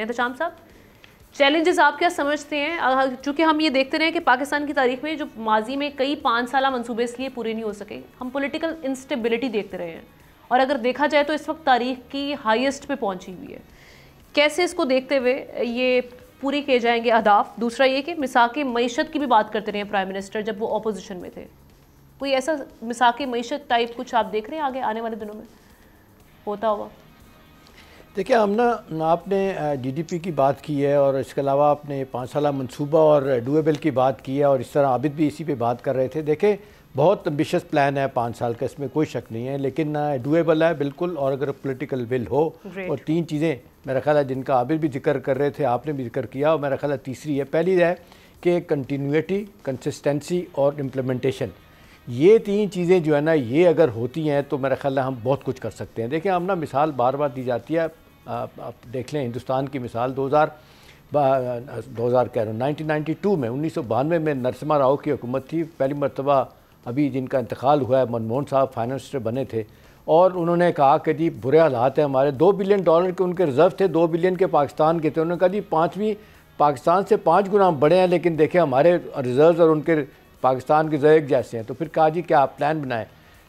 احتشام صاحب، چیلنجز آپ کیا سمجھتے ہیں؟ چونکہ ہم یہ دیکھتے رہے کہ پاکستان کی تاریخ میں جو ماضی میں کئی 5 سالہ منصوبے اس لیے پورے نہیں ہو سکے، ہم پولیٹیکل انسٹیبلٹی دیکھتے رہے ہیں، اور اگر دیکھا جائے تو اس وقت تاریخ کی ہائیسٹ پہ پہنچی ہوئی ہے۔ کیسے اس کو دیکھتے ہوئے یہ پوری کیے جائیں گے اہداف؟ دوسرا یہ کہ مساق معیشت کی بھی بات کرتے رہے ہیں پرائم منسٹر جب وہ اپوزیشن میں تھے، کوئی ایسا مساق معیشت ٹائپ کچھ آپ دیکھ رہے ہیں آگے آنے والے دنوں میں ہوتا ہوا؟ دیکھیں آپ نے جی ڈی پی کی بات کی ہے، اور اس کے علاوہ آپ نے 5 سالہ منصوبہ اور ڈویبل کی بات کی ہے، اور اس طرح عابد بھی اسی پہ بات کر رہے تھے۔ دیکھیں بہت امبیشس پلان ہے 5 سال کا، اس میں کوئی شک نہیں ہے، لیکن ڈویبل ہے بالکل، اور اگر پولیٹیکل ول ہو اور 3 چیزیں میرا خیال ہے جن کا عابد بھی ذکر کر رہے تھے، آپ نے بھی ذکر کیا، اور میرا خیال ہے تیسری ہے، پہلی ہے کہ کنٹینیوٹی، کنسسٹنسی اور امپلیمنٹیشن، یہ 3 چیزیں جو ہے نا یہ اگر ہوتی ہیں تو میرا خیال ہے ہم بہت کچھ کر سکتے ہیں۔ دیکھیں ہم مثال بار بار دی جاتی ہے، آپ دیکھ لیں ہندوستان کی مثال 1992 میں 1992 میں نرسمہا راؤ کی حکومت تھی، پہلی مرتبہ ابھی جن کا انتقال ہوا ہے منموہن صاحب فائنانس منسٹر بنے تھے، اور انہوں نے کہا کہ جی برے حالات ہیں ہمارے، $2 بلین کے ان کے ریزرو تھے، 2 بلین کے پاکستان کے تھے، انہوں نے کہا جی 5ویں پاکستان سے 5 گنا بڑے ہیں، لیکن دیکھیں ہمارے ریزروز اور ان کے پاکستان کے ریزرو ایک جیسے ہیں۔ تو پھر کہا جی کیا آپ پلان بنائیں،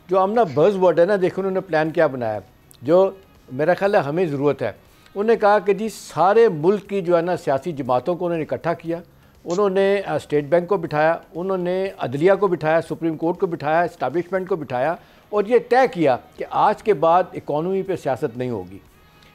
جو ہم بز ورڈ ہے نا، دیکھیں انہوں نے پلان کیا بنایا جو میرا خیال ہے ہمیں ضرورت ہے۔ انہوں نے کہا کہ جی سارے ملک کی جو ہے نا سیاسی جماعتوں کو انہوں نے اکٹھا کیا، انہوں نے اسٹیٹ بینک کو بٹھایا، انہوں نے عدلیہ کو بٹھایا، سپریم کورٹ کو بٹھایا، اسٹیبلشمنٹ کو بٹھایا، اور یہ طے کیا کہ آج کے بعد اکانومی پہ سیاست نہیں ہوگی۔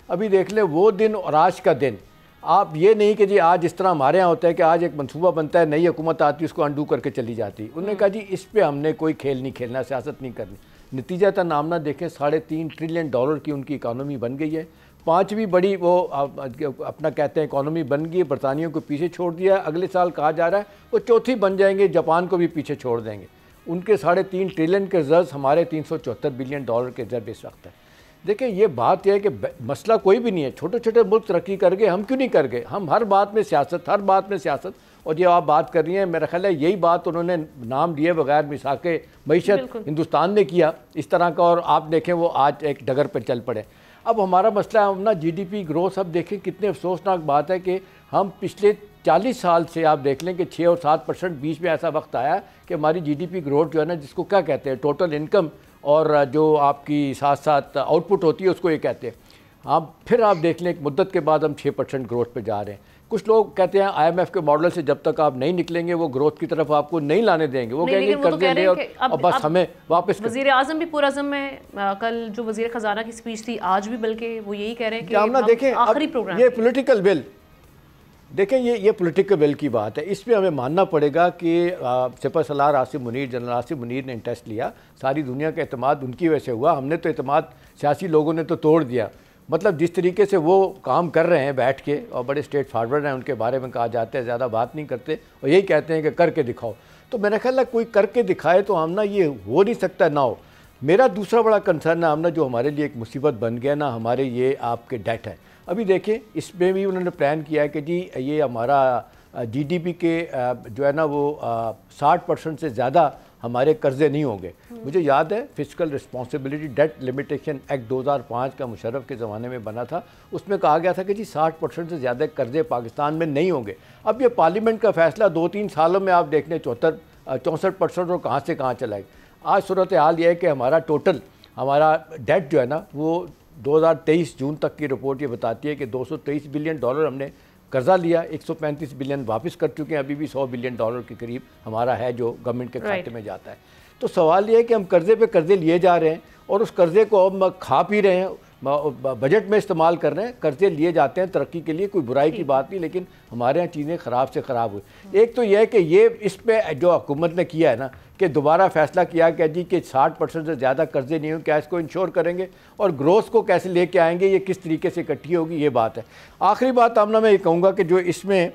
ابھی دیکھ لیں وہ دن اور آج کا دن، آپ یہ نہیں کہ جی آج اس طرح ہمارے ہاں ہوتا ہے کہ آج ایک منصوبہ بنتا ہے، نئی حکومت آتی ہے اس کو انڈو کر کے چلی جاتی۔ انہوں نے کہا جی اس پہ ہم نے کوئی کھیل نہیں کھیلنا، سیاست نہیں کرنی۔ نتیجہ تھا نامنا دیکھیں $3.5 ٹریلین کی ان کی اکانومی بن گئی ہے، 5ویں بڑی وہ اپنا کہتے ہیں اکانومی بن گئی، برطانیہ کو پیچھے چھوڑ دیا ہے، اگلے سال کہا جا رہا ہے وہ 4تھی بن جائیں گے، جاپان کو بھی پیچھے چھوڑ دیں گے۔ ان کے $3.5 ٹریلین کے ریزروز، ہمارے $374 بلین کے ریزرو اس وقت ہے۔ دیکھیں یہ بات یہ ہے کہ مسئلہ کوئی بھی نہیں ہے، چھوٹے چھوٹے ملک ترقی کر گئے، ہم کیوں نہیں کر گئے؟ ہم ہر بات میں سیاست، اور یہ آپ بات کر رہی ہیں، میرا خیال ہے یہی بات انہوں نے نام لیے بغیر مساق معیشت ہندوستان نے کیا اس طرح کا، اور آپ دیکھیں وہ آج ایک ڈگر پہ چل پڑے۔ اب ہمارا مسئلہ ہم جی ڈی پی گروتھ، اب دیکھیں کتنے افسوسناک بات ہے کہ ہم پچھلے 40 سال سے آپ دیکھ لیں کہ 6 اور 7%، بیچ میں ایسا وقت آیا کہ ہماری جی ڈی پی گروتھ جو ہے نا، جس کو کیا کہتے ہیں ٹوٹل انکم، اور جو آپ کی ساتھ ساتھ آؤٹ پٹ ہوتی ہے اس کو یہ کہتے ہیں، پھر آپ دیکھ لیں ایک مدت کے بعد ہم 6% گروتھ پہ جا رہے ہیں۔ کچھ لوگ کہتے ہیں IMF کے ماڈل سے جب تک آپ نہیں نکلیں گے وہ گروتھ کی طرف آپ کو نہیں لانے دیں گے، وہ کہیں گے قرضے لے اور بس ہمیں واپس۔ وزیر اعظم بھی پرعزم میں، کل جو وزیر خزانہ کی سپیچ تھی آج بھی بلکہ وہ یہی کہہ رہے ہیں کہ آخری پروگرام یہ پولیٹیکل ول، دیکھیں یہ پولیٹیکل ول کی بات ہے، اس پہ ہمیں ماننا پڑے گا کہ سپہ سالار آصف منیر، جنرل آصف منیر نے انٹرسٹ لیا، ساری دنیا کا اعتماد ان کی وجہ سے ہوا، ہم نے تو اعتماد سیاسی لوگوں نے تو توڑ دیا۔ مطلب جس طریقے سے وہ کام کر رہے ہیں بیٹھ کے، اور بڑے اسٹریٹ فارورڈ ہیں، ان کے بارے میں کہا جاتا ہے زیادہ بات نہیں کرتے، اور یہی کہتے ہیں کہ کر کے دکھاؤ، تو میرا خیال ہے کوئی کر کے دکھائے تو ہم یہ ہو نہیں سکتا نہ ہو۔ میرا دوسرا بڑا کنسرن ہے جو ہمارے لیے ایک مصیبت بن گیا نا، ہمارے یہ آپ کے ڈیٹ ہے۔ ابھی دیکھیں اس میں بھی انہوں نے پلان کیا ہے کہ جی یہ ہمارا جی ڈی پی کے جو ہے نا وہ 60% سے زیادہ ہمارے قرضے نہیں ہوں گے۔ مجھے یاد ہے fiscal responsibility debt limitation act 2005 کا مشرف کے زمانے میں بنا تھا، اس میں کہا گیا تھا کہ جی 60% سے زیادہ قرضے پاکستان میں نہیں ہوں گے۔ اب یہ پارلیمنٹ کا فیصلہ 2-3 سالوں میں آپ دیکھ لیں 64% اور کہاں سے کہاں چلا گیا۔ آج صورتحال یہ ہے کہ ہمارا ڈیٹ جو ہے نا وہ 2023 جون تک کی رپورٹ یہ بتاتی ہے کہ $223 بلین ہم نے قرضہ لیا، 135 بلین واپس کر چکے ہیں، ابھی بھی $100 بلین کے قریب ہمارا ہے جو گورنمنٹ کے کھاتے میں جاتا ہے۔ تو سوال یہ ہے کہ ہم قرضے پہ قرضے لیے جا رہے ہیں، اور اس قرضے کو ہم کھا پی رہے ہیں، بجٹ میں استعمال کر رہے ہیں، قرضے لیے جاتے ہیں ترقی کے لیے، کوئی برائی کی بات نہیں، لیکن ہمارے یہاں چیزیں خراب سے خراب ہوئی۔ ایک تو یہ ہے کہ یہ اس پہ جو حکومت نے کیا ہے نا کہ دوبارہ فیصلہ کیا کہ جی کہ 60% سے زیادہ قرضے نہیں ہوں، کیا اس کو انشور کریں گے، اور گروتھ کو کیسے لے کے آئیں گے، یہ کس طریقے سے اکٹھی ہوگی، یہ بات ہے۔ آخری بات میں یہ کہوں گا کہ جو اس میں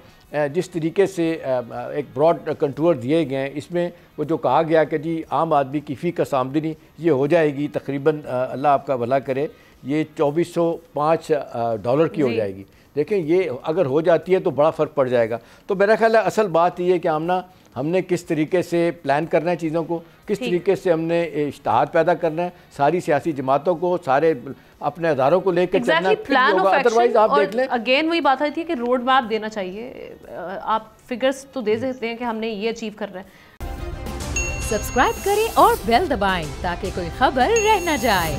جس طریقے سے ایک براڈ کنٹور دیے گئے ہیں، اس میں وہ جو کہا گیا کہ جی عام آدمی کی فی کس آمدنی یہ ہو جائے گی تقریباً، اللہ آپ کا بھلا کرے، یہ $2405 کی ہو جائے گی۔ دیکھیں یہ اگر ہو جاتی ہے تو بڑا فرق پڑ جائے گا۔ تو میرا خیال ہے اصل بات یہ ہے کہ ہم نے کس طریقے سے پلان کرنا ہے چیزوں کو، کس طریقے سے ہم نے اشتہار پیدا کرنا ہے ساری سیاسی جماعتوں کو، سارے اپنے اداروں کو لے کے چلنا پلان آف ادروائز آپ دیکھ لیں. اگین وہی بات آئی تھی کہ روڈ میپ دینا چاہیے. آپ فگرز تو دے سکتے ہیں کہ ہم نے یہ اچیو کر رہے ہیں. سبسکرائب کریں اور بیل دبائیں تاکہ کوئی خبر رہ نہ جائے.